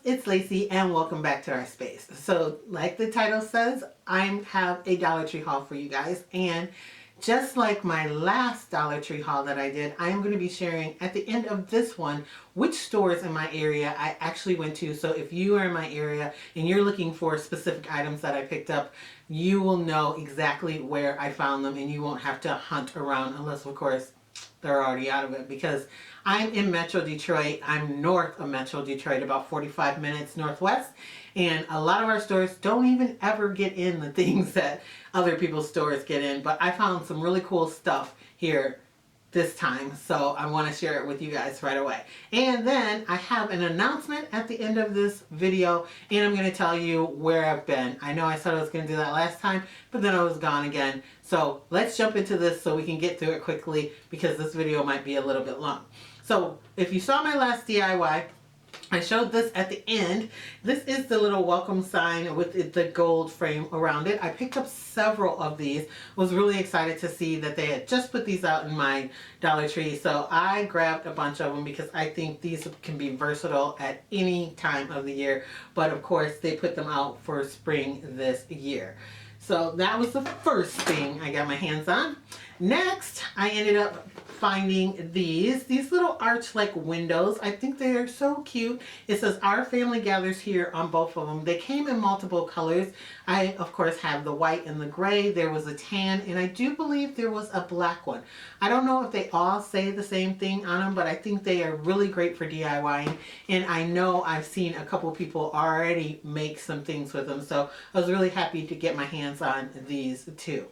it's Lacey and welcome back to our space. So like the title says, I have a Dollar Tree haul for you guys, and just like my last Dollar Tree haul that I did, I am going to be sharing at the end of this one which stores in my area I actually went to. So if you are in my area and you're looking for specific items that I picked up, you will know exactly where I found them and you won't have to hunt around unless of course they're already out of it, because I'm in Metro Detroit. I'm north of Metro Detroit, about 45 minutes northwest, and a lot of our stores don't even ever get in the things that other people's stores get in, but I found some really cool stuff here this time, so I want to share it with you guys right away. And then I have an announcement at the end of this video, and I'm going to tell you where I've been. I know I said I was going to do that last time, but then I was gone again. So let's jump into this so we can get through it quickly, because this video might be a little bit long. So if you saw my last DIY, I showed this at the end. This is the little welcome sign with the gold frame around it. I picked up several of these. Was really excited to see that they had just put these out in my Dollar Tree. So I grabbed a bunch of them because I think these can be versatile at any time of the year. But of course, they put them out for spring this year. So that was the first thing I got my hands on. Next, I ended up finding these little arch-like windows. I think they are so cute. It says "Our Family Gathers Here" on both of them. They came in multiple colors. I, of course, have the white and the gray. There was a tan, and I do believe there was a black one. I don't know if they all say the same thing on them, but I think they are really great for DIYing, and I know I've seen a couple people already make some things with them, so I was really happy to get my hands on these too.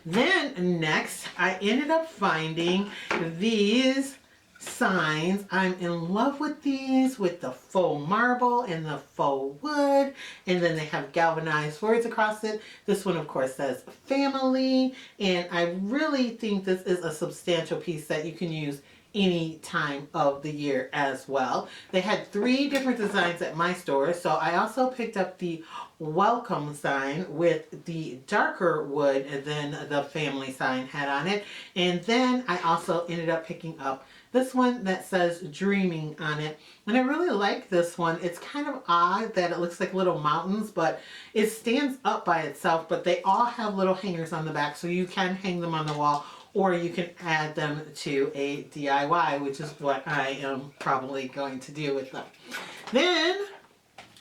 Then next, I ended up finding these signs. I'm in love with these, with the faux marble and the faux wood, and then they have galvanized words across it. This one of course says family, and I really think this is a substantial piece that you can use any time of the year as well. They had 3 different designs at my store, so I also picked up the welcome sign with the darker wood than the family sign had on it, and then I also ended up picking up this one that says dreaming on it, and I really like this one. It's kind of odd that it looks like little mountains, but it stands up by itself, but they all have little hangers on the back, so you can hang them on the wall, or you can add them to a DIY, which is what I am probably going to do with them. Then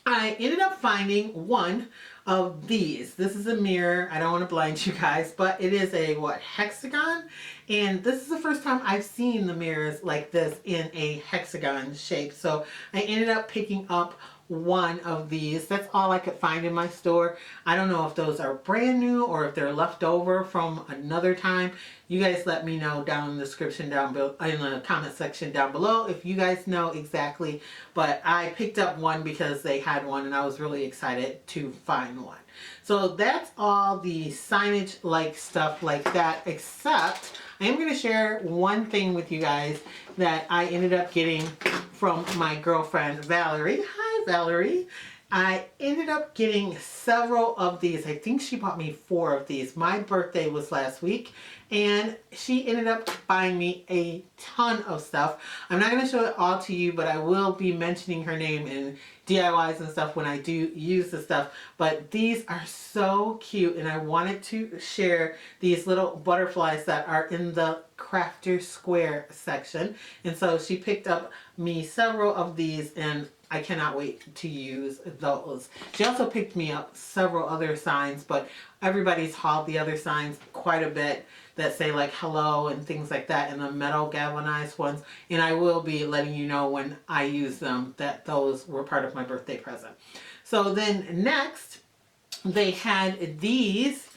I ended up finding one of these. This is a mirror. I don't want to blind you guys, but it is a hexagon, and this is the first time I've seen the mirrors like this in a hexagon shape. So I ended up picking up one of these. That's all I could find in my store. I don't know if those are brand new or if they're left over from another time. You guys let me know down in the description down below, in the comment section down below, if you guys know exactly. But I picked up one because they had one and I was really excited to find one. So that's all the signage like stuff like that, except I am going to share one thing with you guys that I ended up getting from my girlfriend Valerie. Hi Valerie. I ended up getting several of these. I think she bought me 4 of these. My birthday was last week, and she ended up buying me a ton of stuff. I'm not going to show it all to you, but I will be mentioning her name in DIYs and stuff when I do use the stuff. But these are so cute, and I wanted to share these little butterflies that are in the Crafter Square section. And so she picked up me several of these, and I cannot wait to use those. She also picked me up several other signs, but everybody's hauled the other signs quite a bit that say like hello and things like that, and the metal galvanized ones. And I will be letting you know when I use them that those were part of my birthday present. So then next, they had these,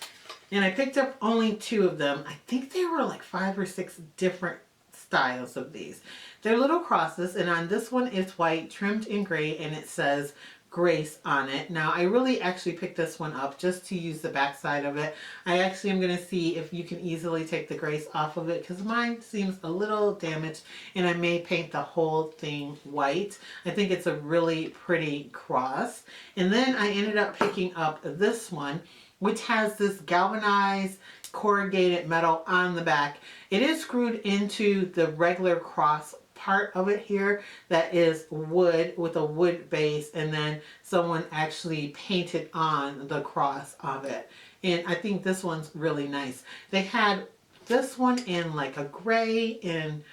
and I picked up only 2 of them. I think there were like 5 or 6 different styles of these. They're little crosses, and on this one it's white, trimmed in gray, and it says Grace on it. Now I really actually picked this one up just to use the back side of it. I actually am going to see if you can easily take the Grace off of it, because mine seems a little damaged, and I may paint the whole thing white. I think it's a really pretty cross. And then I ended up picking up this one, which has this galvanized corrugated metal on the back. It is screwed into the regular cross part of it here that is wood with a wood base, and then someone actually painted on the cross of it. And I think this one's really nice. They had this one in like a gray, and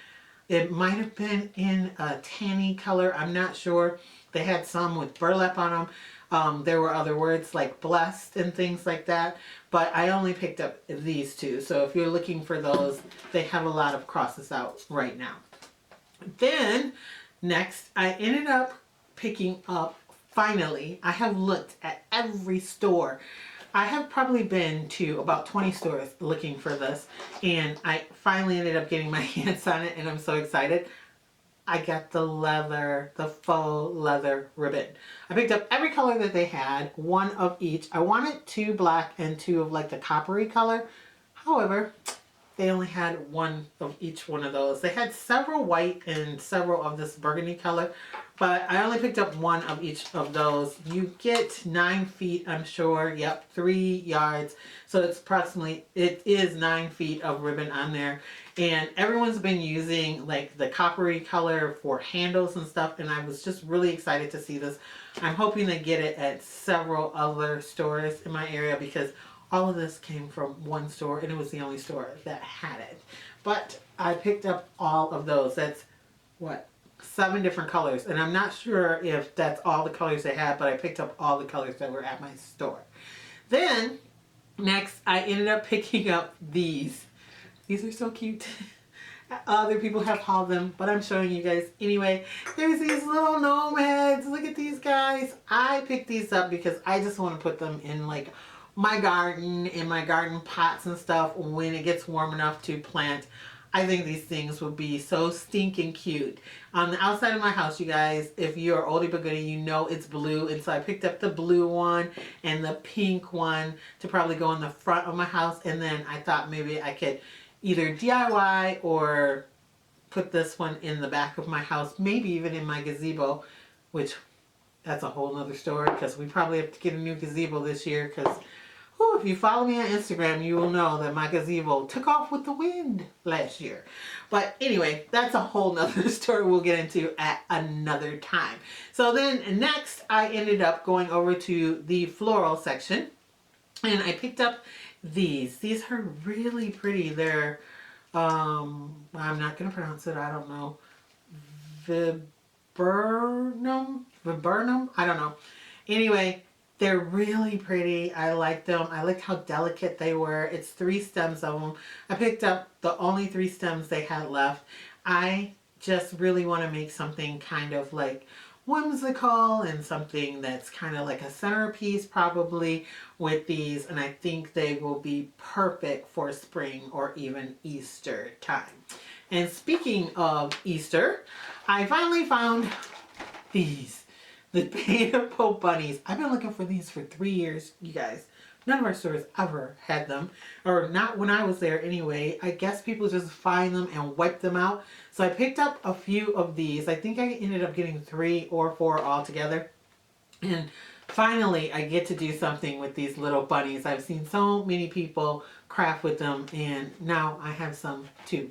it might have been in a tanny color. I'm not sure. They had some with burlap on them. There were other words like blessed and things like that. But I only picked up these two. So if you're looking for those, they have a lot of crosses out right now. Then next, I ended up picking up, finally, I have looked at every store. I have probably been to about 20 stores looking for this, and I finally ended up getting my hands on it, and I'm so excited. I got the leather, the faux leather ribbon. I picked up every color that they had, one of each. I wanted 2 black and 2 of like the coppery color. However, they only had one of each one of those. They had several white and several of this burgundy color, but I only picked up one of each of those. You get 9 feet, I'm sure. Yep, 3 yards. So it's approximately, it is 9 feet of ribbon on there. And everyone's been using like the coppery color for handles and stuff, and I was just really excited to see this. I'm hoping to get it at several other stores in my area, because all of this came from one store, and it was the only store that had it. But I picked up all of those. That's what, 7 different colors, and I'm not sure if that's all the colors they had, but I picked up all the colors that were at my store. Then next, I ended up picking up these. These are so cute. Other people have hauled them, but I'm showing you guys anyway. There's these little gnome heads. Look at these guys. I picked these up because I just want to put them in like my garden, in my garden pots and stuff when it gets warm enough to plant. I think these things would be so stinking cute. On the outside of my house, you guys, if you're oldie but goodie, you know it's blue. And so I picked up the blue one and the pink one to probably go in the front of my house. And then I thought maybe I could either DIY or put this one in the back of my house, maybe even in my gazebo, which that's a whole nother story, because we probably have to get a new gazebo this year, because if you follow me on Instagram, you will know that my gazebo took off with the wind last year. But anyway, that's a whole nother story we'll get into at another time. So then next, I ended up going over to the floral section, and I picked up these. These are really pretty. They're, I'm not going to pronounce it. I don't know. Viburnum? I don't know. Anyway, they're really pretty. I like them. I liked how delicate they were. It's 3 stems of them. I picked up the only 3 stems they had left. I just really want to make something kind of like whimsical and something that's kind of like a centerpiece probably with these, and I think they will be perfect for spring or even Easter time. And speaking of Easter, I finally found these, the paintable bunnies. I've been looking for these for 3 years, you guys. None of our stores ever had them, or not when I was there anyway. I guess people just find them and wipe them out. So I picked up a few of these. I think I ended up getting 3 or 4 altogether. And finally, I get to do something with these little bunnies. I've seen so many people craft with them, and now I have some too.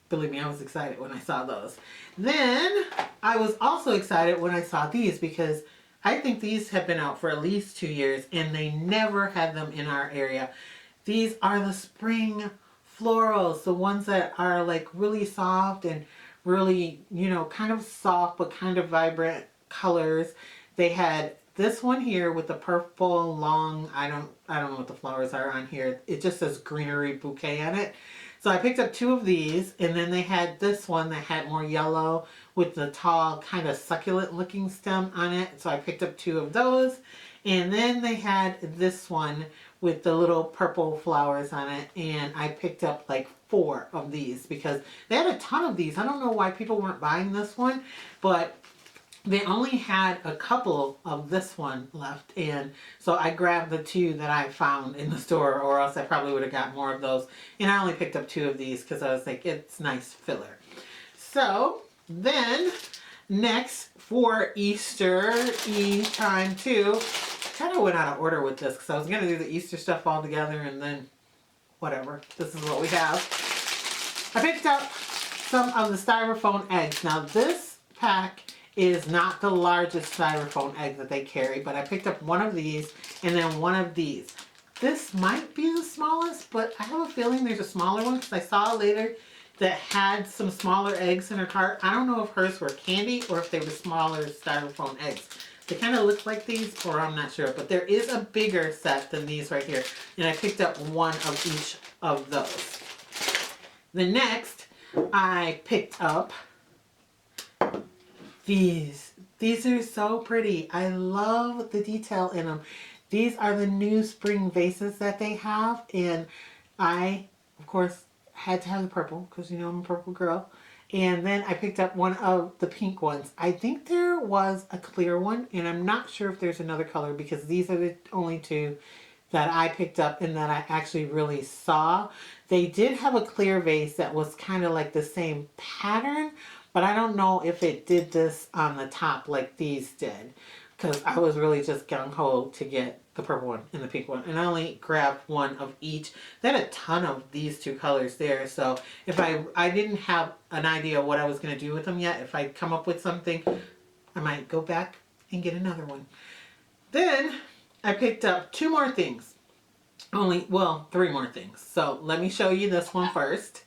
Believe me, I was excited when I saw those. Then I was also excited when I saw these, because I think these have been out for at least 2 years, and they never had them in our area. These are the spring florals, the ones that are like really soft and really, you know, kind of soft but kind of vibrant colors. They had this one here with the purple long, I don't know what the flowers are on here. It just says greenery bouquet on it. So I picked up 2 of these, and then they had this one that had more yellow with the tall kind of succulent looking stem on it. So I picked up 2 of those. And then they had this one with the little purple flowers on it, and I picked up like 4 of these because they had a ton of these. I don't know why people weren't buying this one, but they only had a couple of this one left, and so I grabbed the 2 that I found in the store, or else I probably would have got more of those. And I only picked up 2 of these because I was like, it's nice filler. So then next for Easter Eve time too, I kind of went out of order with this because I was going to do the Easter stuff all together, and then whatever, this is what we have. I picked up some of the styrofoam eggs. Now this pack is not the largest styrofoam egg that they carry, but I picked up one of these and then one of these. This might be the smallest, but I have a feeling there's a smaller one because I saw later that had some smaller eggs in her cart. I don't know if hers were candy or if they were smaller styrofoam eggs. They kind of look like these, or I'm not sure, but there is a bigger set than these right here. And I picked up one of each of those. The next, I picked up these. These are so pretty. I love the detail in them. These are the new spring vases that they have. And I, of course, had to have the purple because, you know, I'm a purple girl. And then I picked up one of the pink ones. I think there was a clear one, and I'm not sure if there's another color because these are the only two that I picked up and that I actually really saw. They did have a clear vase that was kind of like the same pattern, but I don't know if it did this on the top like these did because I was really just gung-ho to get the purple one and the pink one, and I only grabbed one of each. They had a ton of these two colors there, so if I didn't have an idea what I was going to do with them yet. If I come up with something, I might go back and get another one. Then I picked up two more things. Three more things. So let me show you this one first.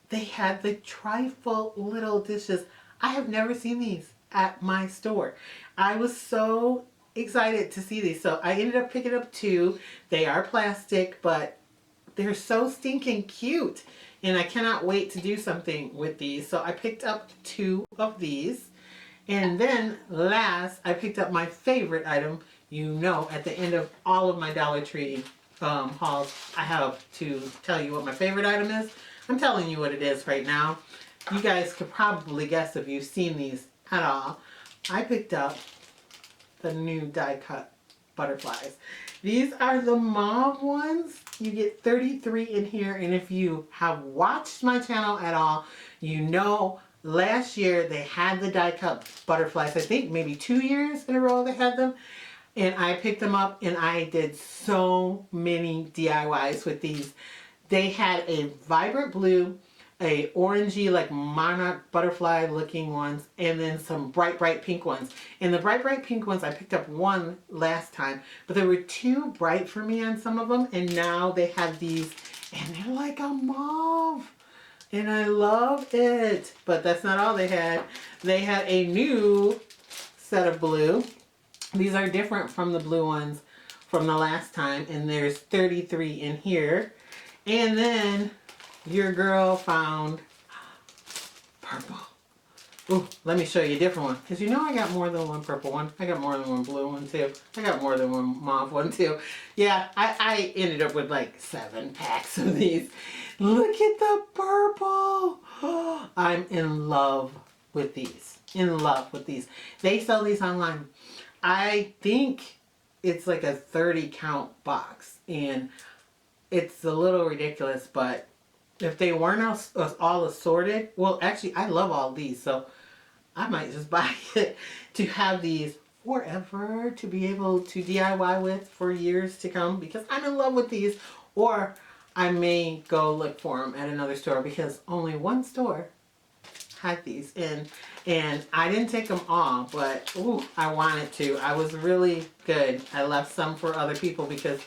They had the trifle little dishes. I have never seen these at my store. I was so excited to see these, so I ended up picking up two. They are plastic, but they're so stinking cute, and I cannot wait to do something with these. So I picked up two of these, and then last I picked up my favorite item. You know, at the end of all of my Dollar Tree hauls, I have to tell you what my favorite item is. I'm telling you what it is right now. You guys could probably guess if you've seen these at all. I picked up the new die cut butterflies. These are the mauve ones. You get 33 in here, and if you have watched my channel at all, you know last year they had the die cut butterflies. I think maybe 2 years in a row they had them, and I picked them up and I did so many DIYs with these. They had a vibrant blue, a orangey like monarch butterfly looking ones, and then some bright pink ones. And the bright pink ones, I picked up one last time, but they were too bright for me on some of them, and now they have these and they're like a mauve, and I love it. But that's not all they had. They had a new set of blue. These are different from the blue ones from the last time, and there's 33 in here. And then your girl found purple. Ooh, let me show you a different one. Because you know I got more than one purple one. I got more than one blue one too. I got more than one mauve one too. Yeah, I ended up with like 7 packs of these. Look at the purple. I'm in love with these. In love with these. They sell these online. I think it's like a 30 count box. And it's a little ridiculous, but if they weren't all assorted, well, actually, I love all these, so I might just buy it to have these forever, to be able to DIY with for years to come, because I'm in love with these. Or I may go look for them at another store, because only one store had these, and I didn't take them all, but ooh, I wanted to. I was really good. I left some for other people, because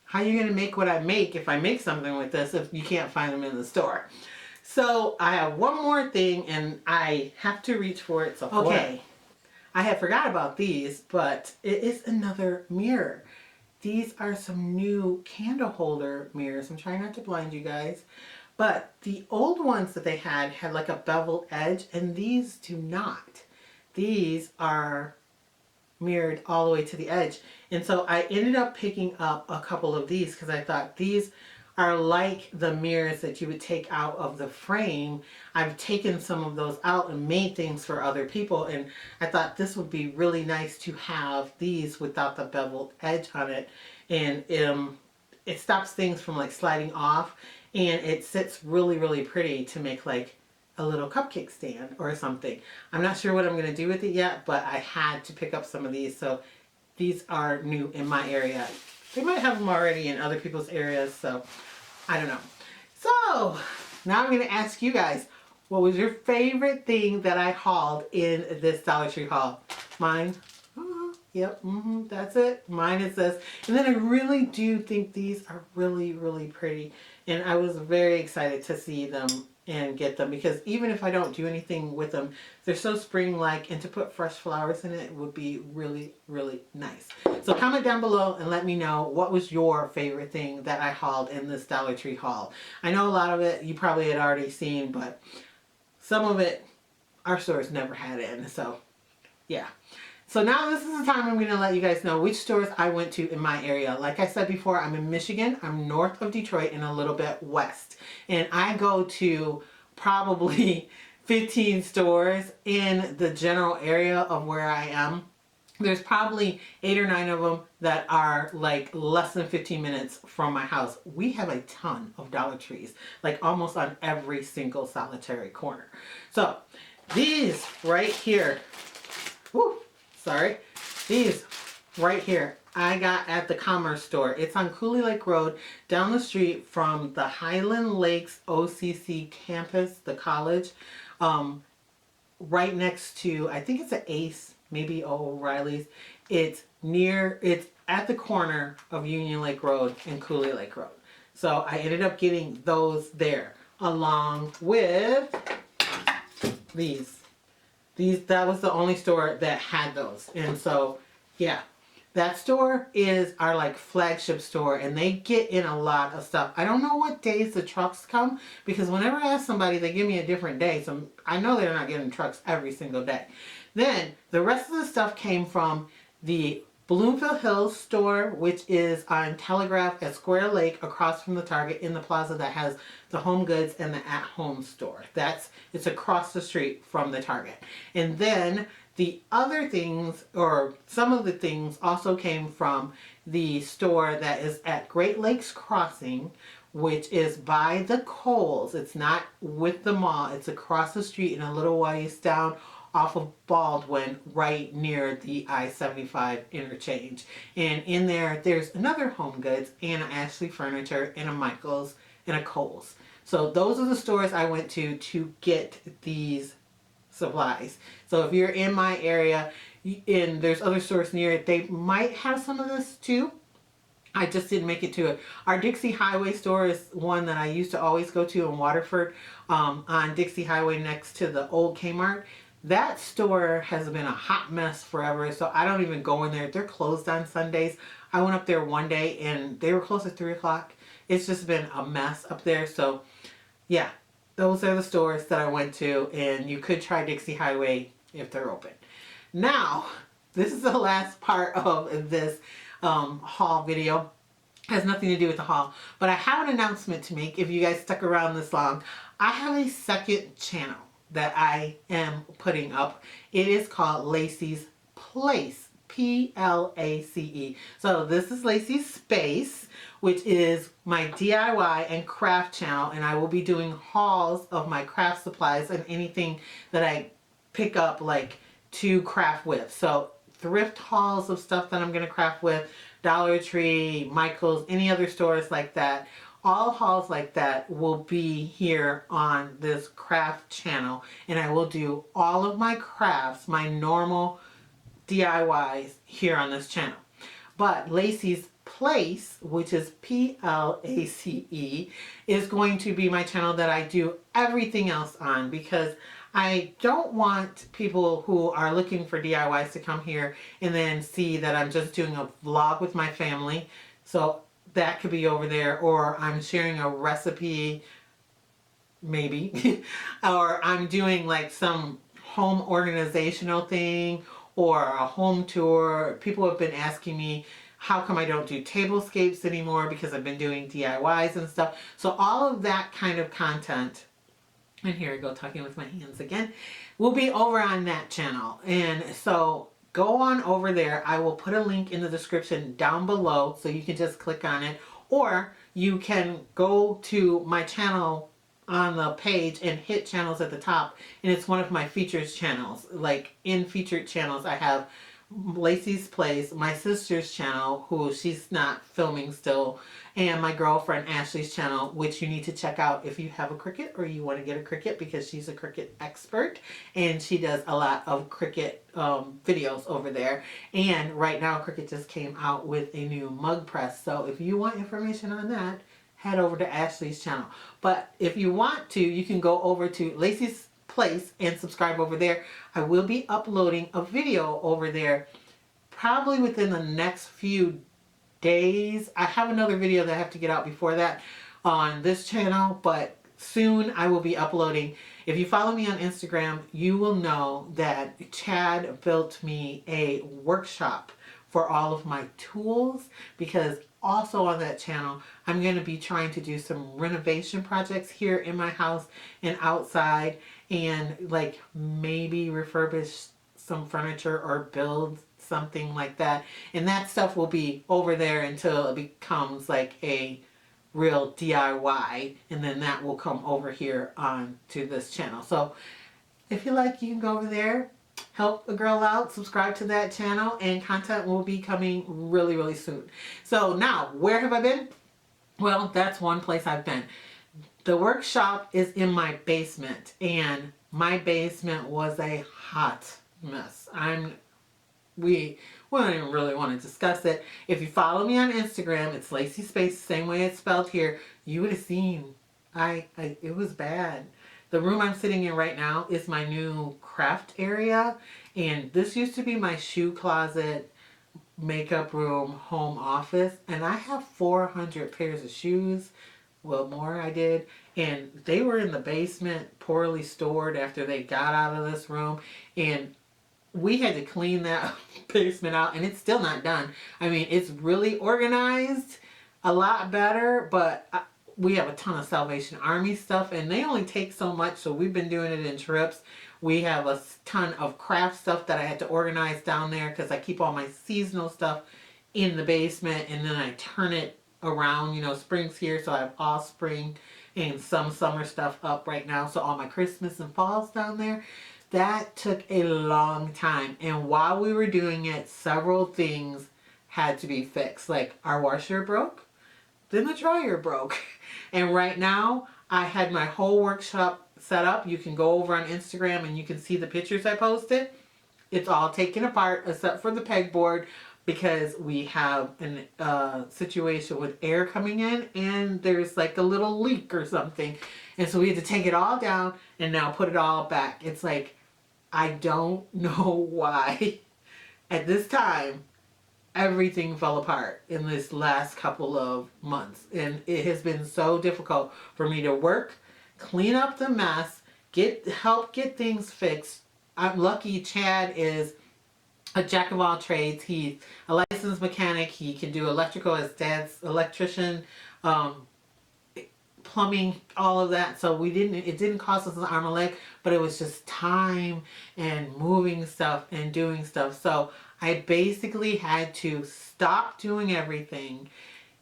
how are you going to make what I make if I make something with this if you can't find them in the store? So I have one more thing, and I have to reach for it. So okay, I had forgot about these, but it is another mirror. These are some new candle holder mirrors. I'm trying not to blind you guys, but the old ones that they had like a beveled edge, and these do not. These are mirrored all the way to the edge. And so I ended up picking up a couple of these because I thought these are like the mirrors that you would take out of the frame. I've taken some of those out and made things for other people, and I thought this would be really nice to have these without the beveled edge on it. And it stops things from like sliding off, and it sits really pretty to make like a little cupcake stand or something. I'm not sure what I'm going to do with it yet, but I had to pick up some of these. So these are new in my area. They might have them already in other people's areas, so I don't know. So now I'm going to ask you guys, what was your favorite thing that I hauled in this Dollar Tree haul? Mine? Yep, that's it. Mine is this. And then I really do think these are really, really pretty. And I was very excited to see them and get them, because even if I don't do anything with them, they're so spring-like, and to put fresh flowers in it would be really, really nice. So comment down below and let me know what was your favorite thing that I hauled in this Dollar Tree haul. I know a lot of it you probably had already seen, but some of it our stores never had in. So yeah. So now this is the time I'm going to let you guys know which stores I went to in my area. Like I said before, I'm in Michigan. I'm north of Detroit and a little bit west. And I go to probably 15 stores in the general area of where I am. There's probably 8 or 9 of them that are like less than 15 minutes from my house. We have a ton of Dollar Trees, like almost on every single solitary corner. So these right here, these right here I got at the Commerce store. It's on Cooley Lake Road, down the street from the Highland Lakes OCC campus, the college, right next to, I think it's an Ace, maybe O'Reilly's. It's at the corner of Union Lake Road and Cooley Lake Road. So I ended up getting those there, along with these. That was the only store that had those. And so, yeah, that store is our like flagship store, and they get in a lot of stuff. I don't know what days the trucks come, because whenever I ask somebody, they give me a different day. So I know they're not getting trucks every single day. Then the rest of the stuff came from the Bloomfield Hills store, which is on Telegraph at Square Lake, across from the Target, in the plaza that has the Home Goods and the At Home store. It's across the street from the Target. And then the other things, or some of the things, also came from the store that is at Great Lakes Crossing, which is by the Kohl's. It's not with the mall. It's across the street and a little ways down off of Baldwin, right near the I-75 interchange. And in there, there's another Home Goods and an Ashley Furniture and a Michael's and a Kohl's. So those are the stores I went to get these supplies. So if you're in my area and there's other stores near it, they might have some of this too. I just didn't make it to it. Our Dixie Highway store is one that I used to always go to in Waterford, on Dixie Highway next to the old Kmart. That store has been a hot mess forever, so I don't even go in there. They're closed on Sundays. I went up there one day and they were closed at 3 o'clock. It's just been a mess up there. So yeah, those are the stores that I went to, and you could try Dixie Highway if they're open. Now, this is the last part of this haul video. It has nothing to do with the haul, but I have an announcement to make. If you guys stuck around this long, I have a second channel that I am putting up. It is called Lacee's Place, P-L-A-C-E. So this is Lacee's Space, which is my DIY and craft channel, and I will be doing hauls of my craft supplies and anything that I pick up like to craft with. So thrift hauls of stuff that I'm going to craft with, Dollar Tree, Michael's, any other stores like that. All hauls like that will be here on this craft channel, and I will do all of my crafts, my normal DIYs, here on this channel. But Lacee's Place, which is P-L-A-C-E, is going to be my channel that I do everything else on, because I don't want people who are looking for DIYs to come here and then see that I'm just doing a vlog with my family. So that could be over there, or I'm sharing a recipe, maybe, or I'm doing like some home organizational thing or a home tour. People have been asking me, how come I don't do tablescapes anymore, because I've been doing DIYs and stuff. So all of that kind of content, and here I go talking with my hands again, will be over on that channel. And so go on over there. I will put a link in the description down below, so you can just click on it, or you can go to my channel on the page and hit channels at the top, and it's one of my features channels. Like in featured channels, I have Lacee's Place, my sister's channel, who she's not filming still, and my girlfriend Ashley's channel, which you need to check out if you have a Cricut or you want to get a Cricut, because she's a Cricut expert and she does a lot of Cricut videos over there. And right now Cricut just came out with a new mug press, so if you want information on that, head over to Ashley's channel. But if you want to, you can go over to Lacee's Place and subscribe over there. I will be uploading a video over there probably within the next few days. I have another video that I have to get out before that on this channel, but soon I will be uploading. If you follow me on Instagram, you will know that Chad built me a workshop for all of my tools, because also on that channel I'm going to be trying to do some renovation projects here in my house and outside, and like maybe refurbish some furniture or build something like that. And that stuff will be over there until it becomes like a real DIY, and then that will come over here on to this channel. So if you like, you can go over there, help a girl out, subscribe to that channel, and content will be coming really, really soon. So now, where have I been? Well, that's one place I've been. The workshop is in my basement, and my basement was a hot mess. We don't even really want to discuss it. If you follow me on Instagram, it's Lacee Space, the same way it's spelled here. You would have seen, it was bad. The room I'm sitting in right now is my new craft area, and this used to be my shoe closet, makeup room, home office, and I have 400 pairs of shoes. Well, more I did, and they were in the basement, poorly stored after they got out of this room, and we had to clean that basement out, and it's still not done. I mean, it's really organized a lot better, but we have a ton of Salvation Army stuff, and they only take so much, so we've been doing it in trips. We have a ton of craft stuff that I had to organize down there, because I keep all my seasonal stuff in the basement, and then I turn it around. You know, spring's here, so I have all spring and some summer stuff up right now, so all my Christmas and fall's down there. That took a long time, and while we were doing it, several things had to be fixed. Like our washer broke, then the dryer broke, and right now I had my whole workshop set up. You can go over on Instagram and you can see the pictures I posted. It's all taken apart except for the pegboard, because we have a situation with air coming in, and there's like a little leak or something, and so we had to take it all down and now put it all back. It's like, I don't know why at this time everything fell apart in this last couple of months, and it has been so difficult for me to work, clean up the mess, help get things fixed. I'm lucky Chad is a jack of all trades. He's a licensed mechanic. He can do electrical, his dad's electrician, plumbing, all of that. So it didn't cost us an arm and a leg, but it was just time and moving stuff and doing stuff. So I basically had to stop doing everything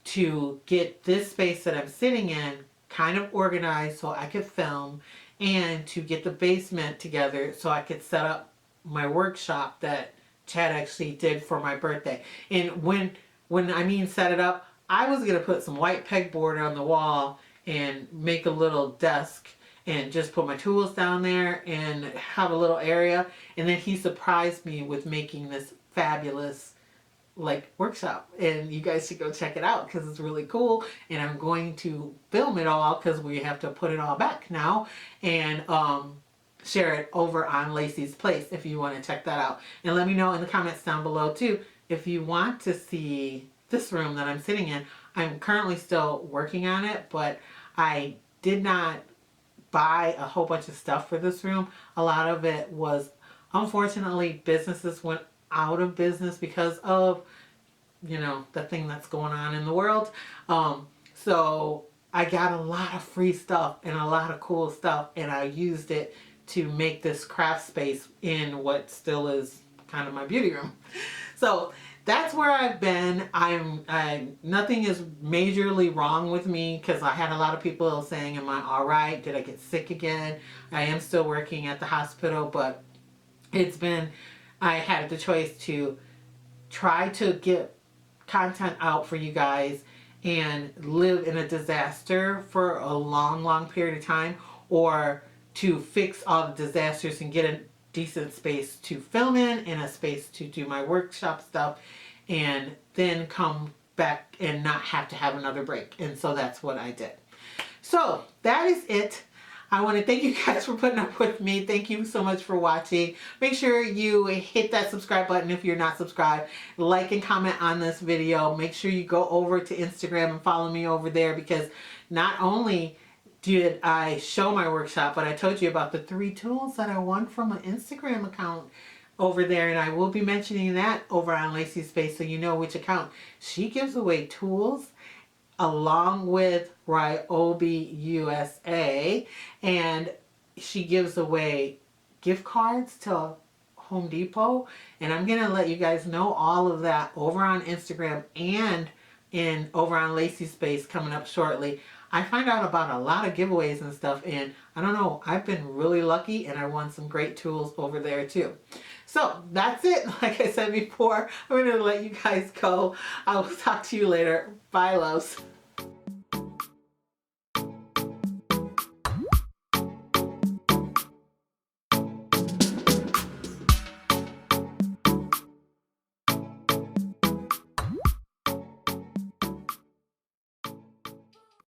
to get this space that I'm sitting in kind of organized so I could film, and to get the basement together so I could set up my workshop that Chad actually did for my birthday. And when I mean set it up, I was going to put some white pegboard on the wall and make a little desk and just put my tools down there and have a little area. And then he surprised me with making this fabulous like workshop, and you guys should go check it out because it's really cool. And I'm going to film it all because we have to put it all back now, and share it over on Lacee's Place if you want to check that out. And let me know in the comments down below too if you want to see this room that I'm sitting in. I'm currently still working on it, but I did not buy a whole bunch of stuff for this room. A lot of it was, unfortunately, businesses went out of business because of, you know, the thing that's going on in the world. So I got a lot of free stuff and a lot of cool stuff, and I used it to make this craft space in what still is kind of my beauty room. So that's where I've been. Nothing is majorly wrong with me, because I had a lot of people saying, am I all right? Did I get sick again? I am still working at the hospital, but it's been I had the choice to try to get content out for you guys and live in a disaster for a long period of time, or to fix all the disasters and get a decent space to film in and a space to do my workshop stuff, and then come back and not have to have another break. And so that's what I did. So that is it. I want to thank you guys for putting up with me. Thank you so much for watching. Make sure you hit that subscribe button if you're not subscribed. Like and comment on this video. Make sure you go over to Instagram and follow me over there, because not only did I show my workshop, but I told you about the 3 tools that I won from an Instagram account over there, and I will be mentioning that over on Lacee's Space so you know which account. She gives away tools along with Ryobi USA, and she gives away gift cards to Home Depot, and I'm gonna let you guys know all of that over on Instagram and over on Lacee's Space coming up shortly. I find out about a lot of giveaways and stuff, and I don't know, I've been really lucky and I won some great tools over there too. So that's it. Like I said before, I'm going to let you guys go. I will talk to you later. Bye, loves.